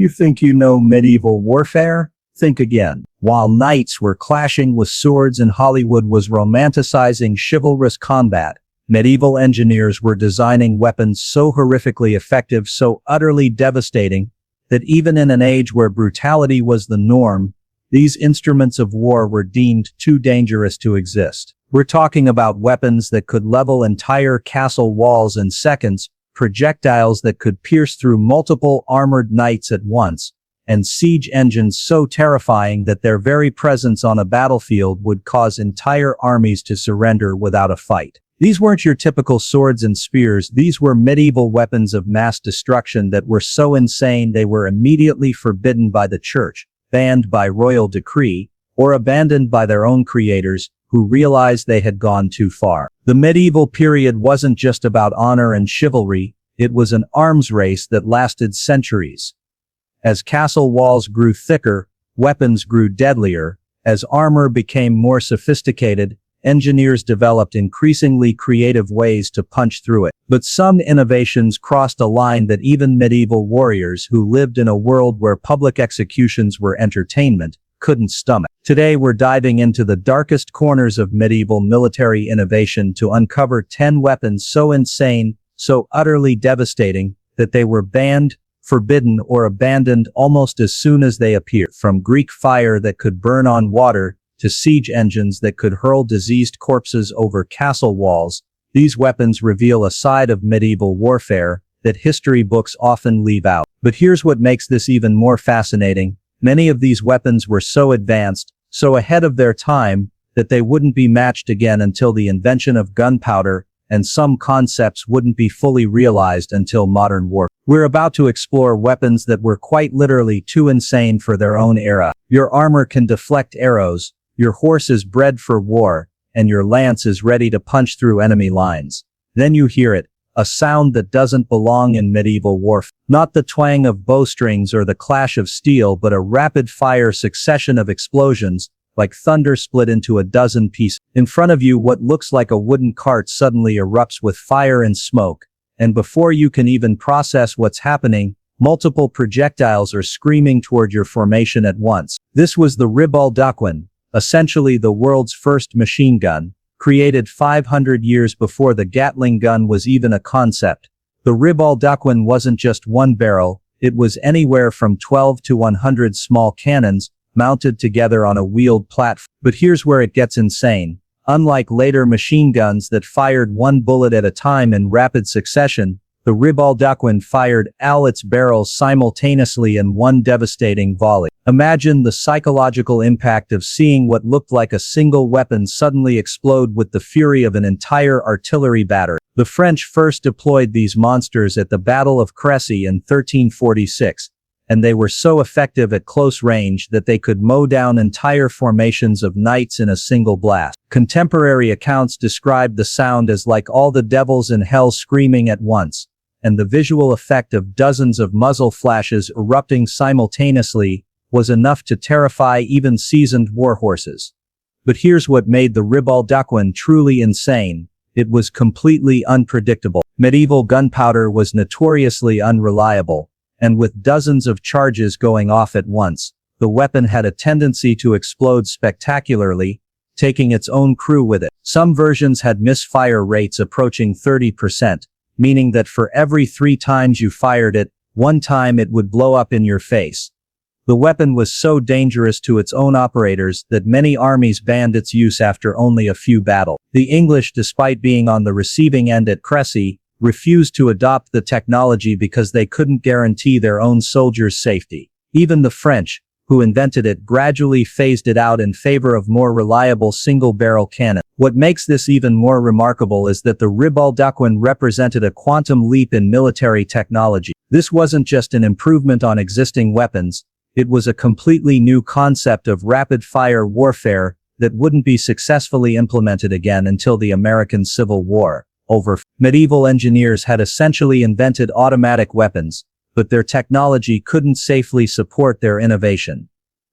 You think you know medieval warfare? Think again. While knights were clashing with swords and Hollywood was romanticizing chivalrous combat, medieval engineers were designing weapons so horrifically effective, so utterly devastating, that even in an age where brutality was the norm, these instruments of war were deemed too dangerous to exist. We're talking about weapons that could level entire castle walls in seconds, projectiles that could pierce through multiple armored knights at once, and siege engines so terrifying that their very presence on a battlefield would cause entire armies to surrender without a fight. These weren't your typical swords and spears, these were medieval weapons of mass destruction that were so insane they were immediately forbidden by the church, banned by royal decree, or abandoned by their own creators, who realized they had gone too far. The medieval period wasn't just about honor and chivalry, it was an arms race that lasted centuries. As castle walls grew thicker, weapons grew deadlier. As armor became more sophisticated, engineers developed increasingly creative ways to punch through it. But some innovations crossed a line that even medieval warriors who lived in a world where public executions were entertainment couldn't stomach. Today we're diving into the darkest corners of medieval military innovation to uncover 10 weapons so insane, so utterly devastating, that they were banned, forbidden, or abandoned almost as soon as they appeared. From Greek fire that could burn on water, to siege engines that could hurl diseased corpses over castle walls, these weapons reveal a side of medieval warfare that history books often leave out. But here's what makes this even more fascinating. Many of these weapons were so advanced, so ahead of their time, that they wouldn't be matched again until the invention of gunpowder, and some concepts wouldn't be fully realized until modern warfare. We're about to explore weapons that were quite literally too insane for their own era. Your armor can deflect arrows, your horse is bred for war, and your lance is ready to punch through enemy lines. Then you hear it, a sound that doesn't belong in medieval warfare. Not the twang of bowstrings or the clash of steel, but a rapid-fire succession of explosions, like thunder split into a dozen pieces. In front of you, what looks like a wooden cart suddenly erupts with fire and smoke, and before you can even process what's happening, multiple projectiles are screaming toward your formation at once. This was the ribaldaquin, essentially the world's first machine gun, created 500 years before the Gatling gun was even a concept. The ribaldaquin wasn't just one barrel, it was anywhere from 12 to 100 small cannons, mounted together on a wheeled platform. But here's where it gets insane. Unlike later machine guns that fired one bullet at a time in rapid succession, the ribaldaquin fired all its barrels simultaneously in one devastating volley. Imagine the psychological impact of seeing what looked like a single weapon suddenly explode with the fury of an entire artillery battery. The French first deployed these monsters at the Battle of Crécy in 1346, and they were so effective at close range that they could mow down entire formations of knights in a single blast. Contemporary accounts described the sound as like all the devils in hell screaming at once, and the visual effect of dozens of muzzle flashes erupting simultaneously was enough to terrify even seasoned warhorses. But here's what made the ribaldaquin truly insane. It was completely unpredictable. Medieval gunpowder was notoriously unreliable, and with dozens of charges going off at once, the weapon had a tendency to explode spectacularly, taking its own crew with it. Some versions had misfire rates approaching 30%, meaning that for every 3 times you fired it, 1 time it would blow up in your face. The weapon was so dangerous to its own operators that many armies banned its use after only a few battles. The English, despite being on the receiving end at Crécy, refused to adopt the technology because they couldn't guarantee their own soldiers' safety. Even the French, who invented it, gradually phased it out in favor of more reliable single-barrel cannons. What makes this even more remarkable is that the ribaldaquin represented a quantum leap in military technology. This wasn't just an improvement on existing weapons, it was a completely new concept of rapid-fire warfare that wouldn't be successfully implemented again until the American Civil War. Medieval engineers had essentially invented automatic weapons, but their technology couldn't safely support their innovation.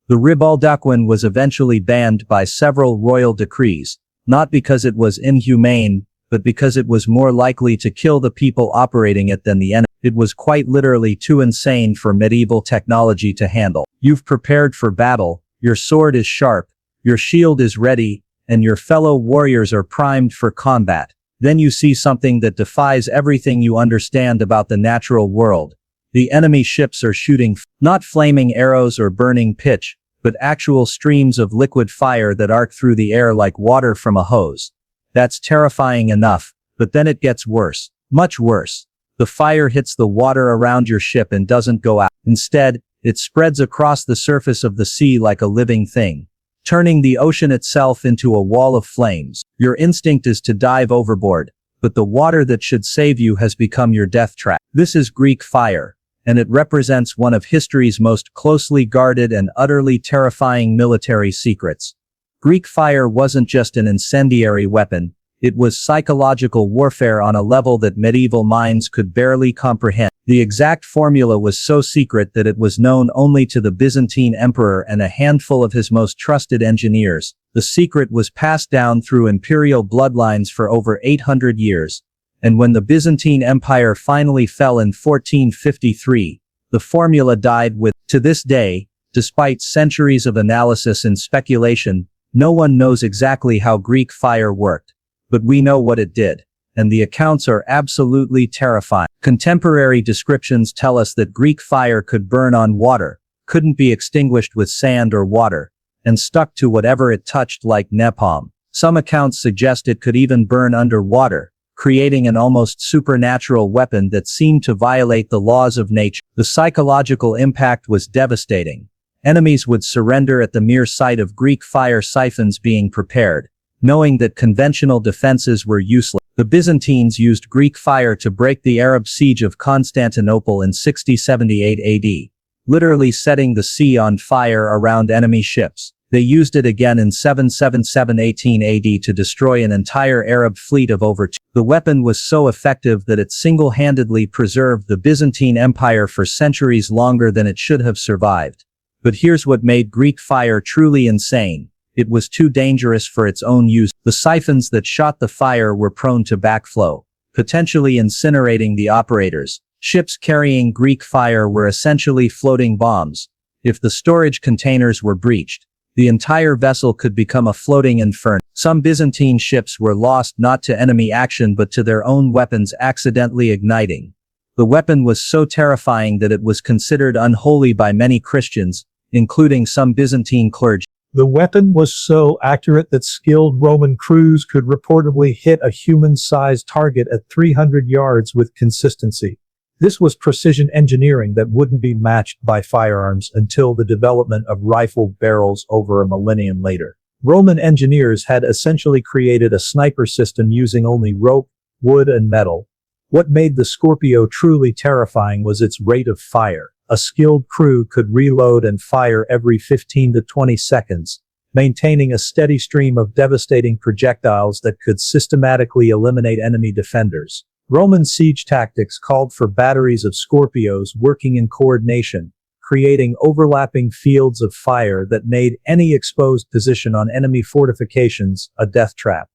The ribaldaquin was eventually banned by several royal decrees, not because it was inhumane, but because it was more likely to kill the people operating it than the enemy. It was quite literally too insane for medieval technology to handle. You've prepared for battle, your sword is sharp, your shield is ready, and your fellow warriors are primed for combat. Then you see something that defies everything you understand about the natural world. The enemy ships are shooting not flaming arrows or burning pitch, but actual streams of liquid fire that arc through the air like water from a hose. That's terrifying enough, but then it gets worse. Much worse. The fire hits the water around your ship and doesn't go out. Instead, it spreads across the surface of the sea like a living thing, turning the ocean itself into a wall of flames. Your instinct is to dive overboard, but the water that should save you has become your death trap. This is Greek fire, and it represents one of history's most closely guarded and utterly terrifying military secrets. Greek fire wasn't just an incendiary weapon, it was psychological warfare on a level that medieval minds could barely comprehend. The exact formula was so secret that it was known only to the Byzantine emperor and a handful of his most trusted engineers. The secret was passed down through imperial bloodlines for over 800 years. And when the Byzantine Empire finally fell in 1453, the formula died with. To this day, despite centuries of analysis and speculation, no one knows exactly how Greek fire worked. But we know what it did. And the accounts are absolutely terrifying. Contemporary descriptions tell us that Greek fire could burn on water, couldn't be extinguished with sand or water, and stuck to whatever it touched like napalm. Some accounts suggest it could even burn underwater, creating an almost supernatural weapon that seemed to violate the laws of nature. The psychological impact was devastating. Enemies would surrender at the mere sight of Greek fire siphons being prepared, knowing that conventional defenses were useless. The Byzantines used Greek fire to break the Arab siege of Constantinople in 6078 AD, literally setting the sea on fire around enemy ships. They used it again in 777 AD to destroy an entire Arab fleet of over 2. The weapon was so effective that it single-handedly preserved the Byzantine Empire for centuries longer than it should have survived. But here's what made Greek fire truly insane. It was too dangerous for its own use. The siphons that shot the fire were prone to backflow, potentially incinerating the operators. Ships carrying Greek fire were essentially floating bombs. If the storage containers were breached, the entire vessel could become a floating inferno. Some Byzantine ships were lost not to enemy action but to their own weapons accidentally igniting. The weapon was so terrifying that it was considered unholy by many Christians, including some Byzantine clergy. The weapon was so accurate that skilled Roman crews could reportedly hit a human-sized target at 300 yards with consistency. This was precision engineering that wouldn't be matched by firearms until the development of rifle barrels over a millennium later. Roman engineers had essentially created a sniper system using only rope, wood, and metal. What made the Scorpio truly terrifying was its rate of fire. A skilled crew could reload and fire every 15 to 20 seconds, maintaining a steady stream of devastating projectiles that could systematically eliminate enemy defenders. Roman siege tactics called for batteries of Scorpios working in coordination, creating overlapping fields of fire that made any exposed position on enemy fortifications a death trap.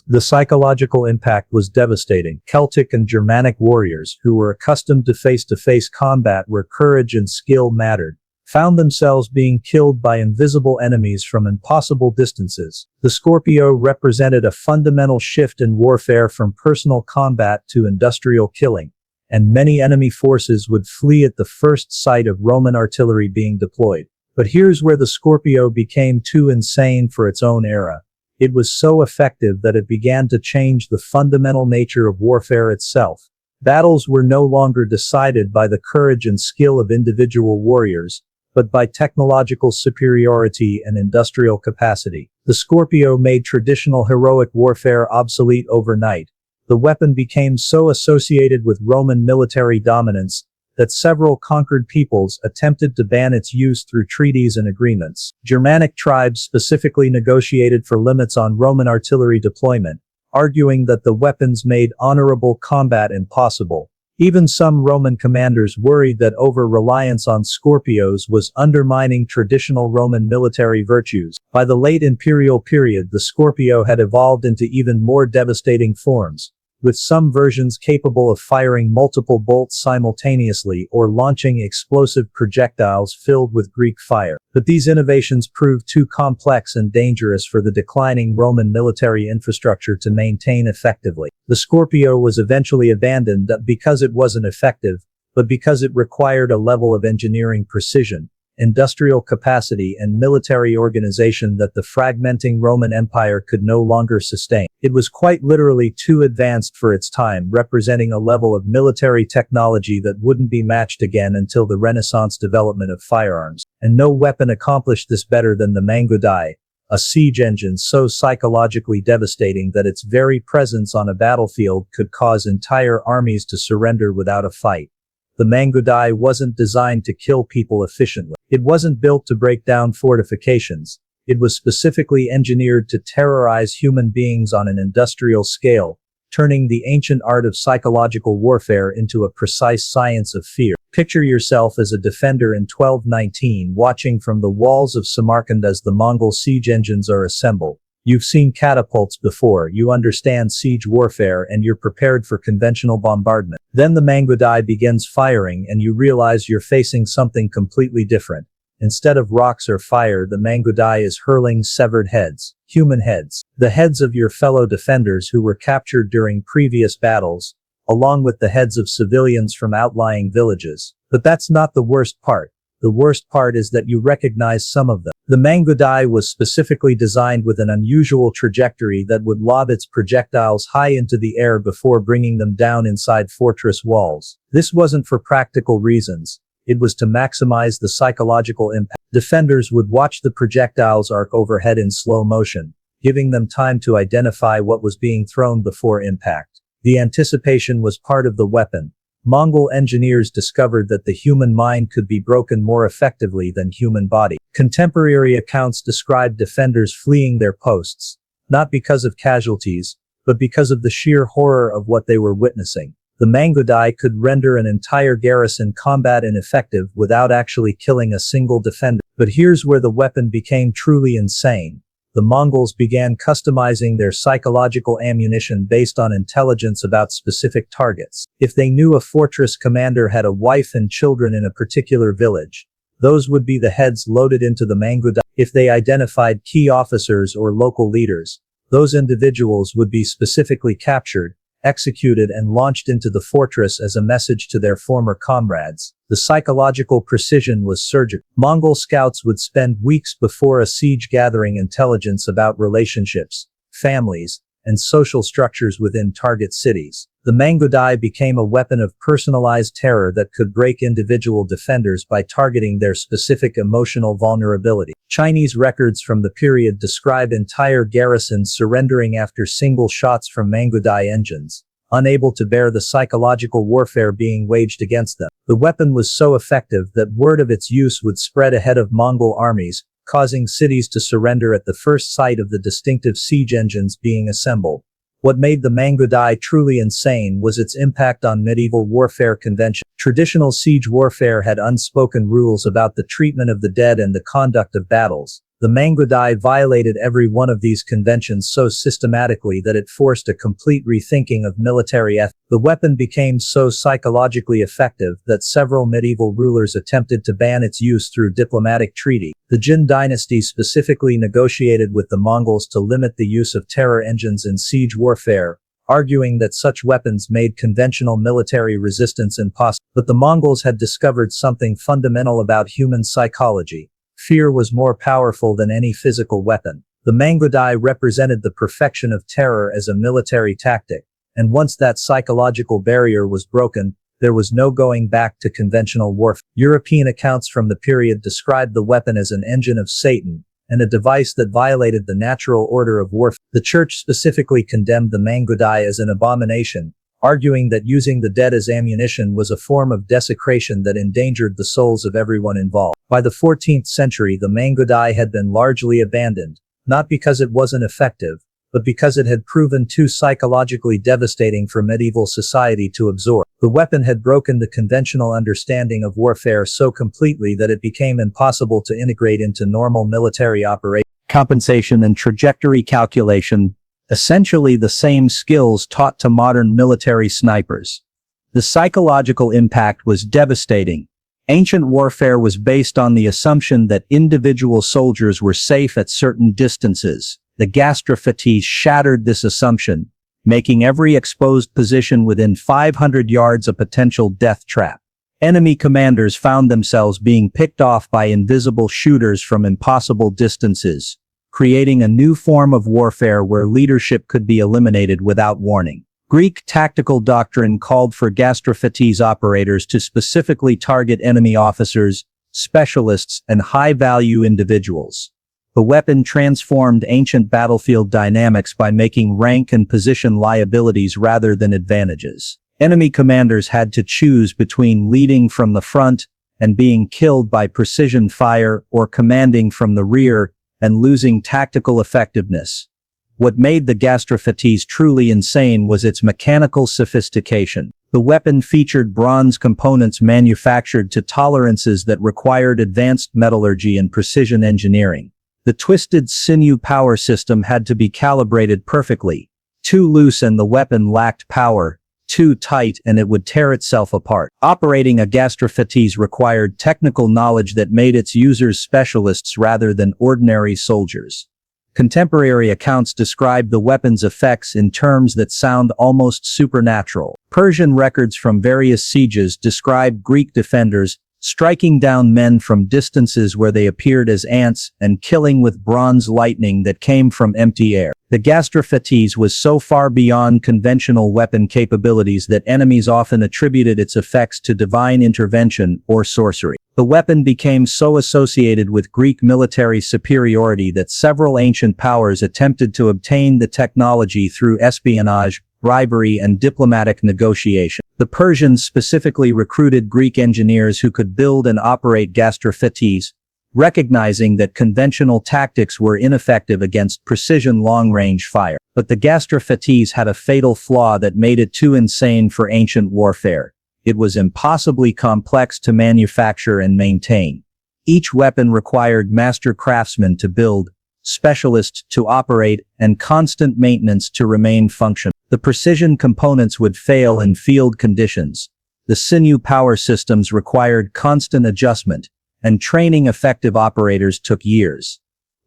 The psychological impact was devastating. Celtic and Germanic warriors, who were accustomed to face-to-face combat where courage and skill mattered, found themselves being killed by invisible enemies from impossible distances. The Scorpio represented a fundamental shift in warfare from personal combat to industrial killing, and many enemy forces would flee at the first sight of Roman artillery being deployed. But here's where the Scorpio became too insane for its own era. It was so effective that it began to change the fundamental nature of warfare itself. Battles were no longer decided by the courage and skill of individual warriors, but by technological superiority and industrial capacity. The Scorpio made traditional heroic warfare obsolete overnight. The weapon became so associated with Roman military dominance that several conquered peoples attempted to ban its use through treaties and agreements. Germanic tribes specifically negotiated for limits on Roman artillery deployment, arguing that the weapons made honorable combat impossible. Even some Roman commanders worried that over-reliance on Scorpios was undermining traditional Roman military virtues. By the late imperial period, the Scorpio had evolved into even more devastating forms, with some versions capable of firing multiple bolts simultaneously or launching explosive projectiles filled with Greek fire. But these innovations proved too complex and dangerous for the declining Roman military infrastructure to maintain effectively. The Scorpio was eventually abandoned not because it wasn't effective, but because it required a level of engineering precision, industrial capacity, and military organization that the fragmenting Roman Empire could no longer sustain. It was quite literally too advanced for its time, representing a level of military technology that wouldn't be matched again until the Renaissance development of firearms. And no weapon accomplished this better than the Mangudai, a siege engine so psychologically devastating that its very presence on a battlefield could cause entire armies to surrender without a fight. The Mangudai wasn't designed to kill people efficiently. It wasn't built to break down fortifications. It was specifically engineered to terrorize human beings on an industrial scale, turning the ancient art of psychological warfare into a precise science of fear. Picture yourself as a defender in 1219 watching from the walls of Samarkand as the Mongol siege engines are assembled. You've seen catapults before, you understand siege warfare, and you're prepared for conventional bombardment. Then the Mangudai begins firing and you realize you're facing something completely different. Instead of rocks or fire, the Mangudai is hurling severed heads, human heads, the heads of your fellow defenders who were captured during previous battles, along with the heads of civilians from outlying villages. But that's not the worst part. The worst part is that you recognize some of them. The Mangudai was specifically designed with an unusual trajectory that would lob its projectiles high into the air before bringing them down inside fortress walls. This wasn't for practical reasons. It was to maximize the psychological impact. Defenders would watch the projectiles arc overhead in slow motion, giving them time to identify what was being thrown before impact. The anticipation was part of the weapon. Mongol engineers discovered that the human mind could be broken more effectively than human body. Contemporary accounts describe defenders fleeing their posts, not because of casualties, but because of the sheer horror of what they were witnessing. The Mangudai could render an entire garrison combat ineffective without actually killing a single defender. But here's where the weapon became truly insane. The Mongols began customizing their psychological ammunition based on intelligence about specific targets. If they knew a fortress commander had a wife and children in a particular village, those would be the heads loaded into the Mangudai. If they identified key officers or local leaders, those individuals would be specifically captured, executed, and launched into the fortress as a message to their former comrades. The psychological precision was surgical. Mongol scouts would spend weeks before a siege gathering intelligence about relationships, families, and social structures within target cities. The Mangudai became a weapon of personalized terror that could break individual defenders by targeting their specific emotional vulnerability. Chinese records from the period describe entire garrisons surrendering after single shots from Mangudai engines, unable to bear the psychological warfare being waged against them. The weapon was so effective that word of its use would spread ahead of Mongol armies, causing cities to surrender at the first sight of the distinctive siege engines being assembled. What made the Mangudai truly insane was its impact on medieval warfare convention. Traditional siege warfare had unspoken rules about the treatment of the dead and the conduct of battles. The Mangudai violated every one of these conventions so systematically that it forced a complete rethinking of military ethics. The weapon became so psychologically effective that several medieval rulers attempted to ban its use through diplomatic treaty. The Jin dynasty specifically negotiated with the Mongols to limit the use of terror engines in siege warfare, arguing that such weapons made conventional military resistance impossible. But the Mongols had discovered something fundamental about human psychology. Fear was more powerful than any physical weapon. The Mangudai represented the perfection of terror as a military tactic, and once that psychological barrier was broken, there was no going back to conventional warfare. European accounts from the period described the weapon as an engine of Satan, and a device that violated the natural order of warfare. The church specifically condemned the Mangudai as an abomination, arguing that using the dead as ammunition was a form of desecration that endangered the souls of everyone involved. By the 14th century, the Mangudai had been largely abandoned, not because it wasn't effective, but because it had proven too psychologically devastating for medieval society to absorb. The weapon had broken the conventional understanding of warfare so completely that it became impossible to integrate into normal military operations. Compensation and trajectory calculation. essentially the same skills taught to modern military snipers. The psychological impact was devastating. Ancient warfare was based on the assumption that individual soldiers were safe at certain distances. The gastrophates shattered this assumption, making every exposed position within 500 yards a potential death trap. Enemy commanders found themselves being picked off by invisible shooters from impossible distances, creating a new form of warfare where leadership could be eliminated without warning. Greek tactical doctrine called for gastrophates operators to specifically target enemy officers, specialists, and high-value individuals. The weapon transformed ancient battlefield dynamics by making rank and position liabilities rather than advantages. Enemy commanders had to choose between leading from the front and being killed by precision fire or commanding from the rear and losing tactical effectiveness. What made the gastrophates truly insane was its mechanical sophistication. The weapon featured bronze components manufactured to tolerances that required advanced metallurgy and precision engineering. The twisted sinew power system had to be calibrated perfectly. Too loose and the weapon lacked power. Too tight and it would tear itself apart. Operating a gastrophates required technical knowledge that made its users specialists rather than ordinary soldiers. Contemporary accounts describe the weapon's effects in terms that sound almost supernatural. Persian records from various sieges describe Greek defenders striking down men from distances where they appeared as ants and killing with bronze lightning that came from empty air. The gastrophates was so far beyond conventional weapon capabilities that enemies often attributed its effects to divine intervention or sorcery. The weapon became so associated with Greek military superiority that several ancient powers attempted to obtain the technology through espionage, bribery, and diplomatic negotiation. The Persians specifically recruited Greek engineers who could build and operate gastrophates, recognizing that conventional tactics were ineffective against precision long-range fire. But the gastrophates had a fatal flaw that made it too insane for ancient warfare. It was impossibly complex to manufacture and maintain. Each weapon required master craftsmen to build, specialists to operate, and constant maintenance to remain functional. The precision components would fail in field conditions. The sinew power systems required constant adjustment, and training effective operators took years.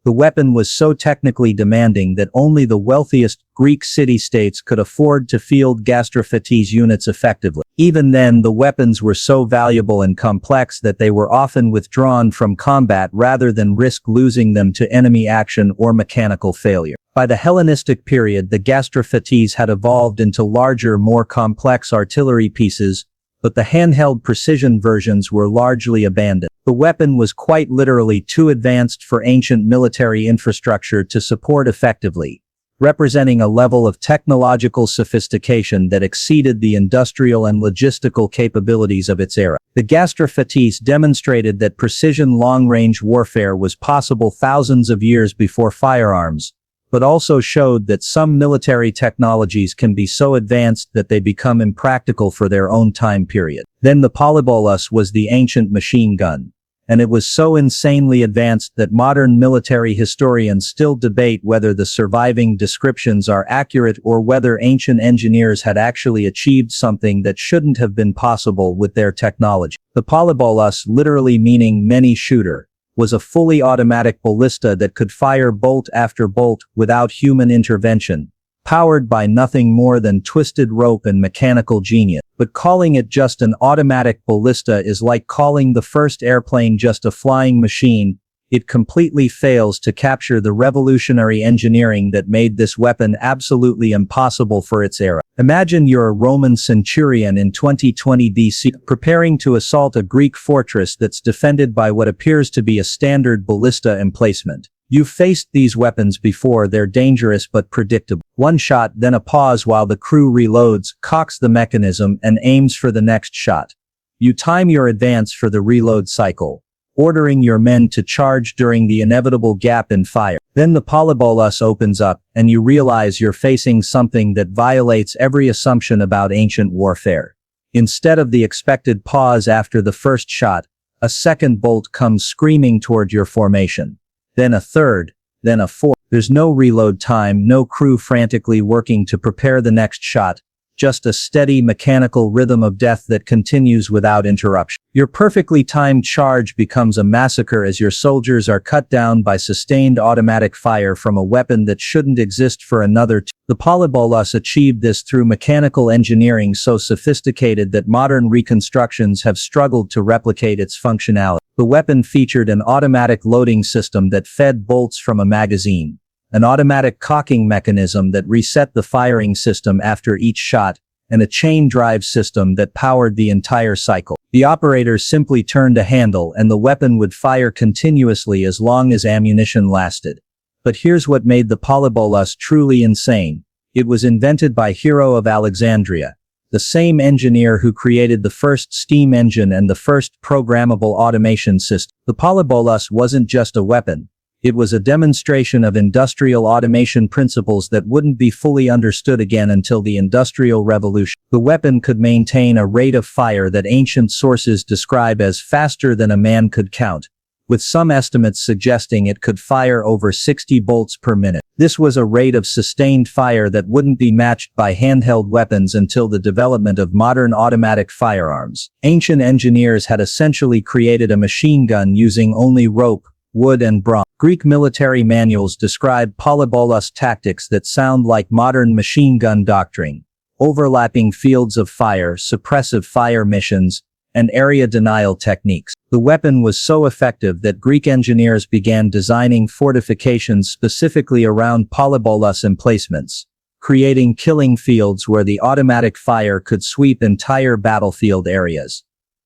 The weapon was so technically demanding that only the wealthiest Greek city-states could afford to field gastrophates units effectively. Even then, the weapons were so valuable and complex that they were often withdrawn from combat rather than risk losing them to enemy action or mechanical failure. By the Hellenistic period, the gastrophates had evolved into larger, more complex artillery pieces, but the handheld precision versions were largely abandoned. The weapon was quite literally too advanced for ancient military infrastructure to support effectively, representing a level of technological sophistication that exceeded the industrial and logistical capabilities of its era. The gastrophates demonstrated that precision long-range warfare was possible thousands of years before firearms, but also showed that some military technologies can be so advanced that they become impractical for their own time period. Then the polybolus was the ancient machine gun, and it was so insanely advanced that modern military historians still debate whether the surviving descriptions are accurate or whether ancient engineers had actually achieved something that shouldn't have been possible with their technology. The polybolus, literally meaning many shooter, was a fully automatic ballista that could fire bolt after bolt without human intervention, powered by nothing more than twisted rope and mechanical genius. But calling it just an automatic ballista is like calling the first airplane just a flying machine. It completely fails to capture the revolutionary engineering that made this weapon absolutely impossible for its era. Imagine you're a Roman centurion in 2020 BC, preparing to assault a Greek fortress that's defended by what appears to be a standard ballista emplacement. You've faced these weapons before. They're dangerous but predictable. One shot, then a pause while the crew reloads, cocks the mechanism, and aims for the next shot. You time your advance for the reload cycle, ordering your men to charge during the inevitable gap in fire. Then the polybolus opens up, and you realize you're facing something that violates every assumption about ancient warfare. Instead of the expected pause after the first shot, a second bolt comes screaming toward your formation. Then a third, then a fourth. There's no reload time, no crew frantically working to prepare the next shot. Just a steady mechanical rhythm of death that continues without interruption. Your perfectly timed charge becomes a massacre as your soldiers are cut down by sustained automatic fire from a weapon that shouldn't exist for another. The Polybolus achieved this through mechanical engineering so sophisticated that modern reconstructions have struggled to replicate its functionality. The weapon featured an automatic loading system that fed bolts from a magazine, an automatic cocking mechanism that reset the firing system after each shot, and a chain drive system that powered the entire cycle. The operator simply turned a handle and the weapon would fire continuously as long as ammunition lasted. But here's what made the Polybolus truly insane. It was invented by Hero of Alexandria, the same engineer who created the first steam engine and the first programmable automation system. The Polybolus wasn't just a weapon. It was a demonstration of industrial automation principles that wouldn't be fully understood again until the Industrial Revolution. The weapon could maintain a rate of fire that ancient sources describe as faster than a man could count, with some estimates suggesting it could fire over 60 bolts per minute. This was a rate of sustained fire that wouldn't be matched by handheld weapons until the development of modern automatic firearms. Ancient engineers had essentially created a machine gun using only rope, wood and bronze. Greek military manuals describe Polybolus tactics that sound like modern machine gun doctrine: overlapping fields of fire, suppressive fire missions, and area denial techniques. The weapon was so effective that Greek engineers began designing fortifications specifically around Polybolus emplacements, creating killing fields where the automatic fire could sweep entire battlefield areas.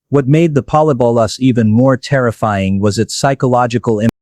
What made the Polybolus even more terrifying was its psychological impact.